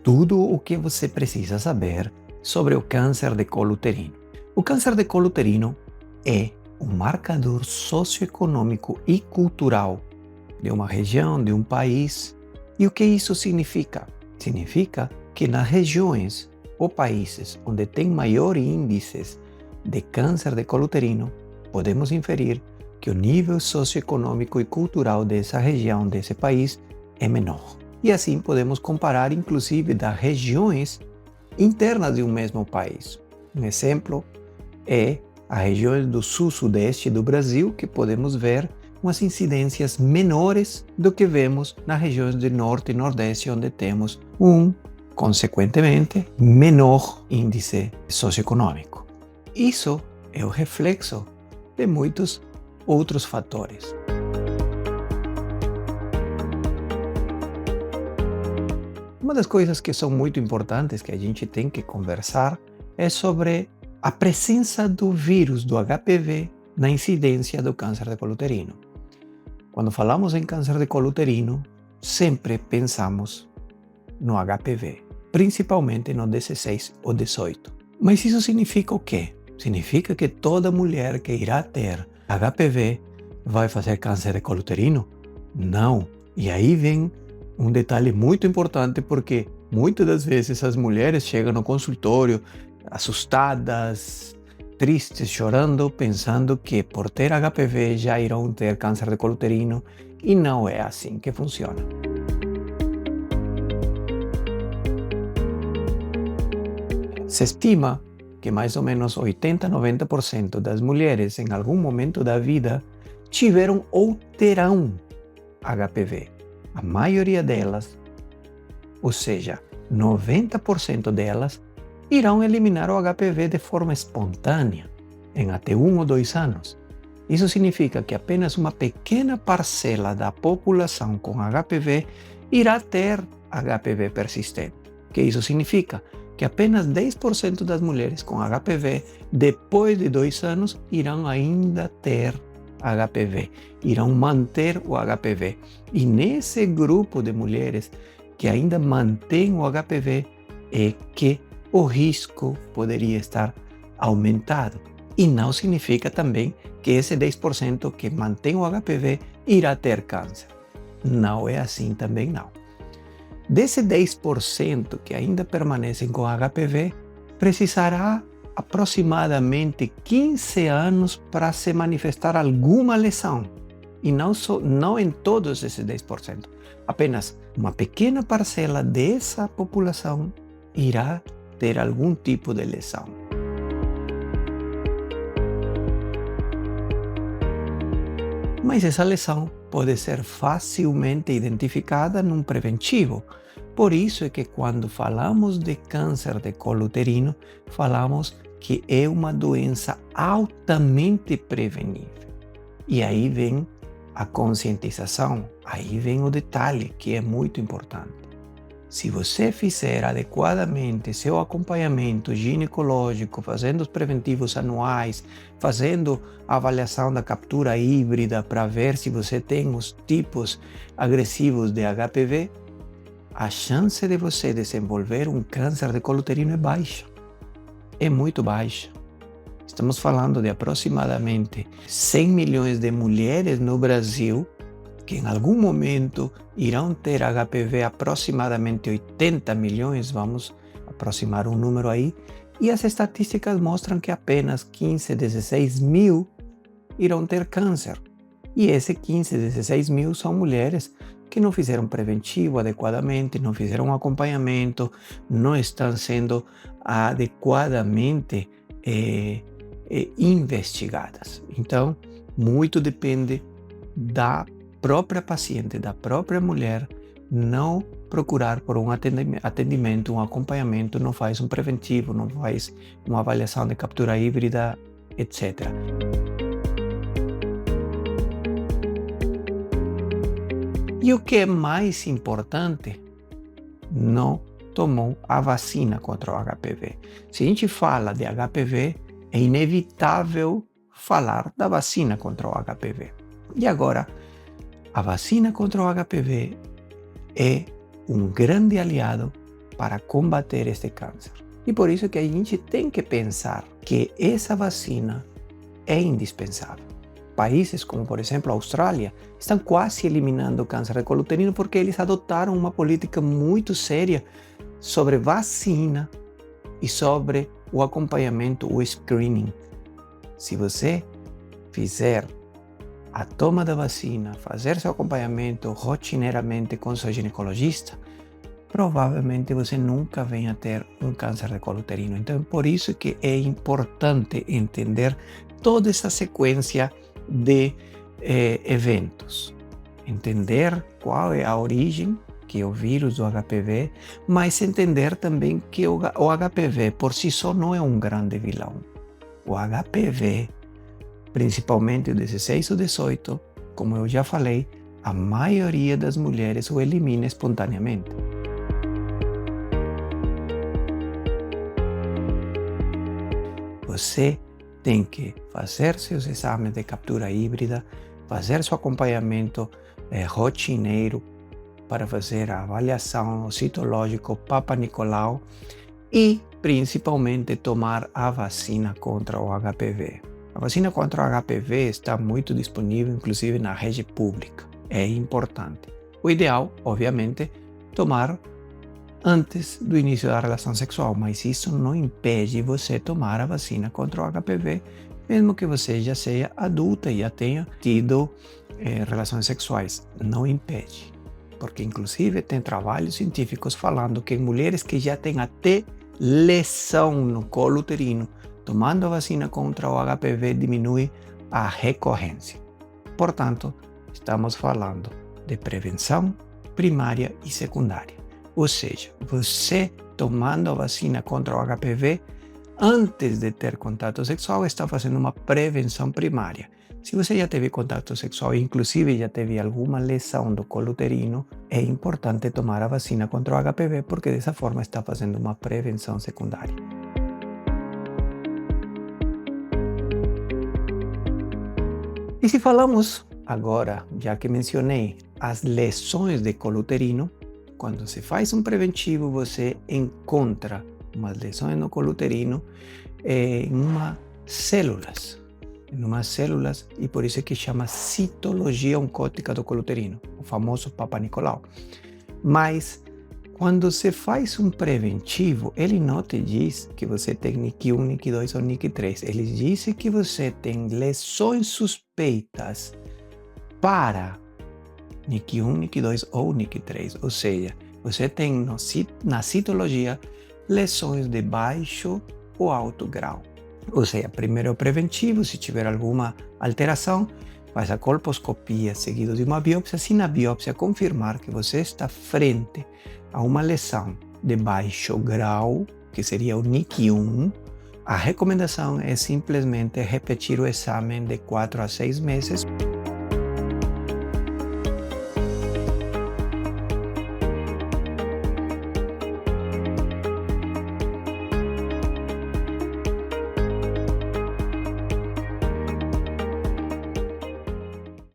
tudo o que você precisa saber sobre o câncer de colo uterino. O câncer de colo uterino é um marcador socioeconômico e cultural de uma região, de um país. E o que isso significa? Significa que nas regiões ou países onde tem maior índices de câncer de colo uterino, podemos inferir que o nível socioeconômico e cultural dessa região, desse país, é menor. E assim podemos comparar inclusive das regiões internas de um mesmo país. Um exemplo é a região do sul-sudeste do Brasil, que podemos ver umas incidências menores do que vemos nas regiões do norte e nordeste, onde temos consequentemente, menor índice socioeconômico. Isso é o reflexo de muitos outros fatores. Uma das coisas que são muito importantes que a gente tem que conversar é sobre a presença do vírus do HPV na incidência do câncer de colo uterino. Quando falamos em câncer de colo uterino, sempre pensamos no HPV, principalmente no 16 ou 18. Mas isso significa o quê? Significa que toda mulher que irá ter HPV vai fazer câncer de colo uterino? Não. E aí vem um detalhe muito importante, porque muitas das vezes as mulheres chegam no consultório assustadas, tristes, chorando, pensando que por ter HPV já irão ter câncer de colo uterino, e não é assim que funciona. Se estima que mais ou menos 80-90% das mulheres em algum momento da vida tiveram ou terão HPV. A maioria delas, ou seja, 90% delas, irão eliminar o HPV de forma espontânea em até 1 ou 2 anos. Isso significa que apenas uma pequena parcela da população com HPV irá ter HPV persistente. O que isso significa? Que apenas 10% das mulheres com HPV, depois de 2 anos, irão ainda ter HPV, irão manter o HPV. E nesse grupo de mulheres que ainda mantém o HPV é que o risco poderia estar aumentado. E não significa também que esse 10% que mantém o HPV irá ter câncer. Não é assim também não. Desse 10% que ainda permanecem com HPV, precisará aproximadamente 15 anos para se manifestar alguma lesão. E não em todos esses 10%. Apenas uma pequena parcela dessa população irá ter algum tipo de lesão. Mas essa lesão pode ser facilmente identificada num preventivo. Por isso é que quando falamos de câncer de colo uterino, falamos que é uma doença altamente prevenível. E aí vem a conscientização, aí vem o detalhe que é muito importante. Se você fizer adequadamente seu acompanhamento ginecológico, fazendo os preventivos anuais, fazendo a avaliação da captura híbrida para ver se você tem os tipos agressivos de HPV, a chance de você desenvolver um câncer de colo uterino é baixa. É muito baixa. Estamos falando de aproximadamente 100 milhões de mulheres no Brasil que em algum momento irão ter HPV, aproximadamente 80 milhões, vamos aproximar um número aí, e as estatísticas mostram que apenas 15, 16 mil irão ter câncer. E esses 15, 16 mil são mulheres que não fizeram preventivo adequadamente, não fizeram acompanhamento, não estão sendo adequadamente investigadas. Então, muito depende da própria paciente, da própria mulher, não procurar por um atendimento, um acompanhamento, não faz um preventivo, não faz uma avaliação de captura híbrida, etc. E o que é mais importante, não tomou a vacina contra o HPV. Se a gente fala de HPV, é inevitável falar da vacina contra o HPV. E agora, a vacina contra o HPV é um grande aliado para combater este câncer. E por isso que a gente tem que pensar que essa vacina é indispensável. Países como, por exemplo, a Austrália, estão quase eliminando o câncer de colo uterino porque eles adotaram uma política muito séria sobre vacina e sobre o acompanhamento, o screening. Se você fizer a toma da vacina, fazer seu acompanhamento rotineiramente com seu ginecologista, provavelmente você nunca venha a ter um câncer de colo uterino. Então, por isso que é importante entender toda essa sequência de eventos. Entender qual é a origem, que é o vírus do HPV, mas entender também que o HPV por si só não é um grande vilão. O HPV, principalmente o 16 ou 18, como eu já falei, a maioria das mulheres o elimina espontaneamente. Você tem que fazer seus exames de captura híbrida, fazer seu acompanhamento rotineiro para fazer a avaliação citológica Papa Nicolau e, principalmente, tomar a vacina contra o HPV. A vacina contra o HPV está muito disponível, inclusive na rede pública. É importante. O ideal, obviamente, tomar antes do início da relação sexual, mas isso não impede você tomar a vacina contra o HPV, mesmo que você já seja adulta e já tenha tido relações sexuais. Não impede, porque inclusive tem trabalhos científicos falando que em mulheres que já têm até lesão no colo uterino, tomando a vacina contra o HPV diminui a recorrência. Portanto, estamos falando de prevenção primária e secundária. Ou seja, você tomando a vacina contra o HPV antes de ter contato sexual está fazendo uma prevenção primária. Se você já teve contato sexual e inclusive já teve alguma lesão do colo uterino, é importante tomar a vacina contra o HPV porque dessa forma está fazendo uma prevenção secundária. E se falamos agora, já que mencionei, as lesões de colo uterino, quando se faz um preventivo, você encontra umas lesões no colo uterino em umas células, e por isso é que chama citologia oncótica do colo uterino, o famoso Papa Nicolau. Mas quando se faz um preventivo, ele não te diz que você tem NIC1, NIC2 ou NIC3. Ele diz que você tem lesões suspeitas para NIC1, NIC2 ou NIC3. Ou seja, você tem na citologia lesões de baixo ou alto grau. Ou seja, primeiro é o preventivo, se tiver alguma alteração, faz a colposcopia seguido de uma biópsia. Se na biópsia confirmar que você está frente a uma lesão de baixo grau, que seria o NIC1, a recomendação é simplesmente repetir o exame de 4 a 6 meses.